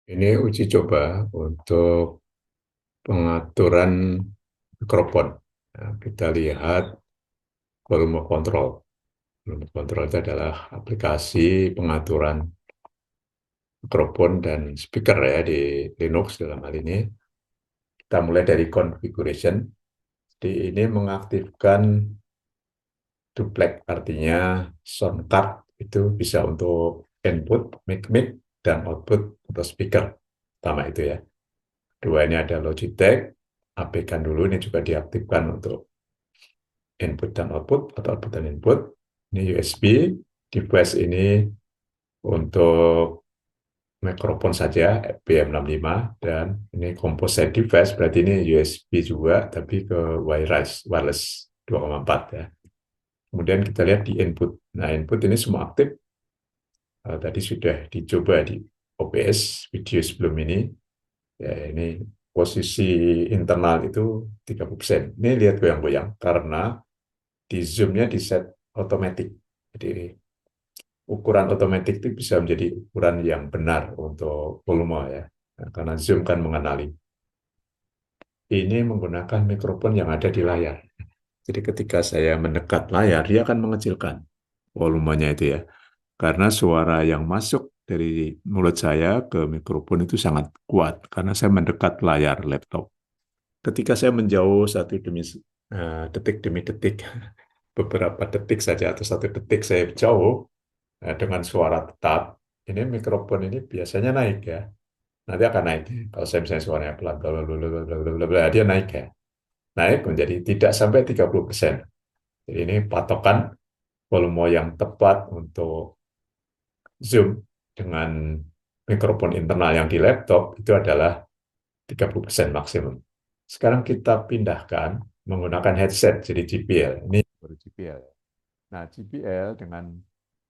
Ini uji coba untuk pengaturan mikrofon. Nah, kita lihat volume control. Volume control itu adalah aplikasi pengaturan mikrofon dan speaker ya di Linux dalam hal ini. Kita mulai dari configuration. Di ini mengaktifkan duplex, artinya sound card itu bisa untuk input, mic, dan output atau speaker. Pertama itu ya. Dua ini ada Logitech, abaikan dulu, ini juga diaktifkan untuk input dan output atau output dan input. Ini USB, device ini untuk mikrofon saja, BM65, dan ini composite device, berarti ini USB juga, tapi ke wireless 2,4 ya. Kemudian kita lihat di input. Nah, input ini semua aktif. Tadi sudah dicoba di OBS video sebelum ini. Ya, ini posisi internal itu 30%. Ini lihat goyang-goyang karena di zoom-nya di set otomatis. Jadi ukuran otomatis itu bisa menjadi ukuran yang benar untuk volume ya. Nah, karena zoom kan mengenali. Ini menggunakan mikrofon yang ada di layar. Jadi ketika saya mendekat layar, dia akan mengecilkan volumenya itu ya. Karena suara yang masuk dari mulut saya ke mikrofon itu sangat kuat karena saya mendekat layar laptop. Ketika saya menjauh detik demi detik, beberapa detik saja atau 1 detik saya jauh dengan suara tetap, ini mikrofon ini biasanya naik ya. Nanti akan naik. Kalau saya misalnya suaranya pelan, bla, bla, bla, bla, bla, bla, bla, bla, dia naik ya. Naik menjadi tidak sampai 30%. Jadi ini patokan volume yang tepat untuk Zoom dengan mikrofon internal yang di laptop itu adalah 30% maksimum. Sekarang kita pindahkan menggunakan headset, jadi JBL. Ini baru JBL. Nah, JBL dengan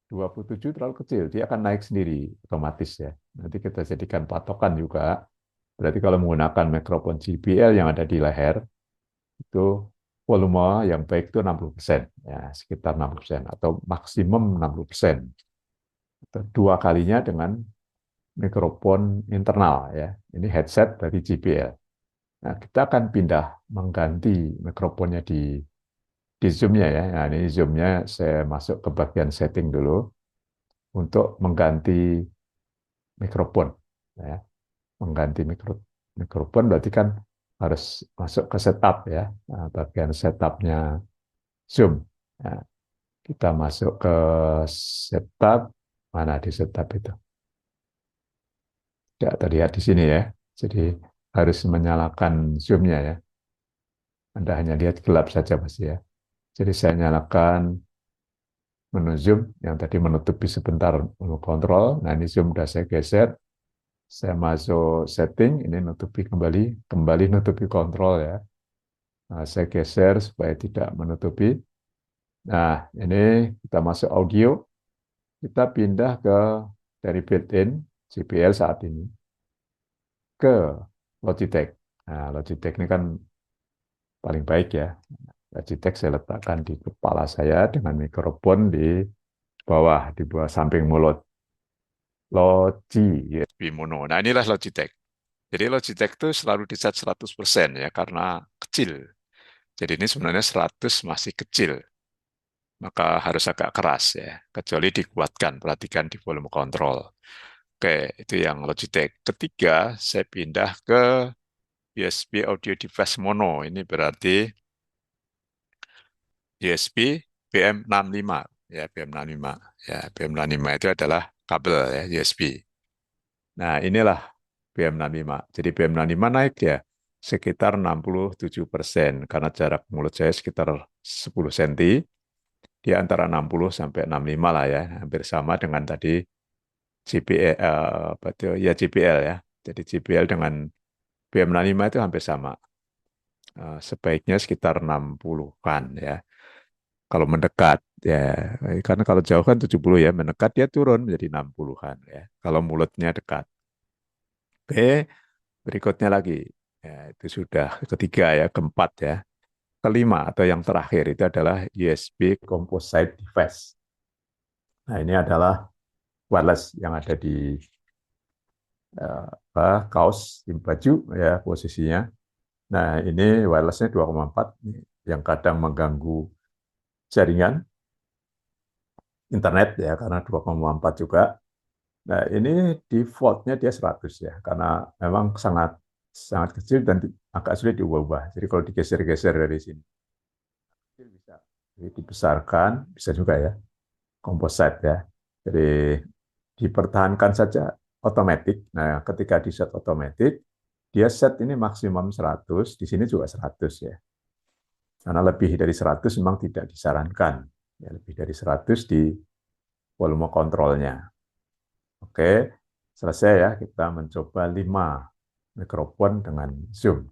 27 terlalu kecil, dia akan naik sendiri otomatis ya. Nanti kita jadikan patokan juga. Berarti kalau menggunakan mikrofon JBL yang ada di leher, itu volume yang baik itu 60%, ya, sekitar 60%, atau maksimum 60%. Dua kalinya dengan mikrofon internal ya. Ini headset dari JBL. Nah, kita akan pindah mengganti mikrofonnya di zoom-nya ya. Nah, ini zoom-nya saya masuk ke bagian setting dulu untuk mengganti mikrofon ya. Mengganti mikrofon berarti kan harus masuk ke setup ya. Nah, bagian setupnya zoom. Nah, kita masuk ke setup, mana di setup itu? Tidak terlihat di sini ya. Jadi harus menyalakan zoom-nya ya. Anda hanya lihat gelap saja pasti ya. Jadi saya nyalakan menu zoom yang tadi menutupi sebentar menu kontrol. Nah, ini zoom sudah saya geser. Saya masuk setting, ini nutupi kembali nutupi kontrol ya. Nah, saya geser supaya tidak menutupi. Nah, ini kita masuk audio. Kita pindah dari built-in JBL saat ini ke Logitech. Nah, Logitech ini kan paling baik ya. Logitech saya letakkan di kepala saya dengan mikrofon di bawah samping mulut. Logi USB mono. Nah, inilah Logitech. Jadi Logitech itu selalu di set 100% ya karena kecil. Jadi ini sebenarnya 100 masih kecil. Maka harus agak keras ya. Kecuali dikuatkan, perhatikan di volume control. Oke, itu yang Logitech. Ketiga, saya pindah ke USB audio device mono. Ini berarti USB BM65 ya, BM65 ya, BM65 itu adalah kabel ya, USB. Nah, inilah BM65. Jadi BM65 naik ya sekitar 67% karena jarak mulut saya sekitar 10 cm, di antara 60 sampai 65 lah ya, hampir sama dengan tadi JBL, apa itu ya, JBL ya. Jadi JBL dengan BM65 itu hampir sama. Sebaiknya sekitar 60-an ya. Kalau mendekat ya, karena kalau jauh kan 70 ya, mendekat dia turun menjadi 60-an ya. Kalau mulutnya dekat. Oke, berikutnya lagi. Ya, itu sudah ketiga ya, keempat ya. Kelima atau yang terakhir itu adalah USB composite device. Nah, ini adalah wireless yang ada di kaos di baju ya posisinya. Nah, ini wirelessnya 2,4 yang kadang mengganggu jaringan internet ya karena 2,4 juga. Nah, ini defaultnya dia 100 ya karena memang sangat sangat kecil dan agak sulit diubah-ubah. Jadi kalau digeser-geser dari sini bisa dibesarkan, bisa juga ya composite ya. Jadi dipertahankan saja otomatis. Nah, ketika di set otomatis, dia set ini maksimum 100, di sini juga 100 ya. Karena lebih dari 100 memang tidak disarankan. Ya, lebih dari 100 di volume kontrolnya. Oke, selesai ya. Kita mencoba 5 mikrofon dengan Zoom.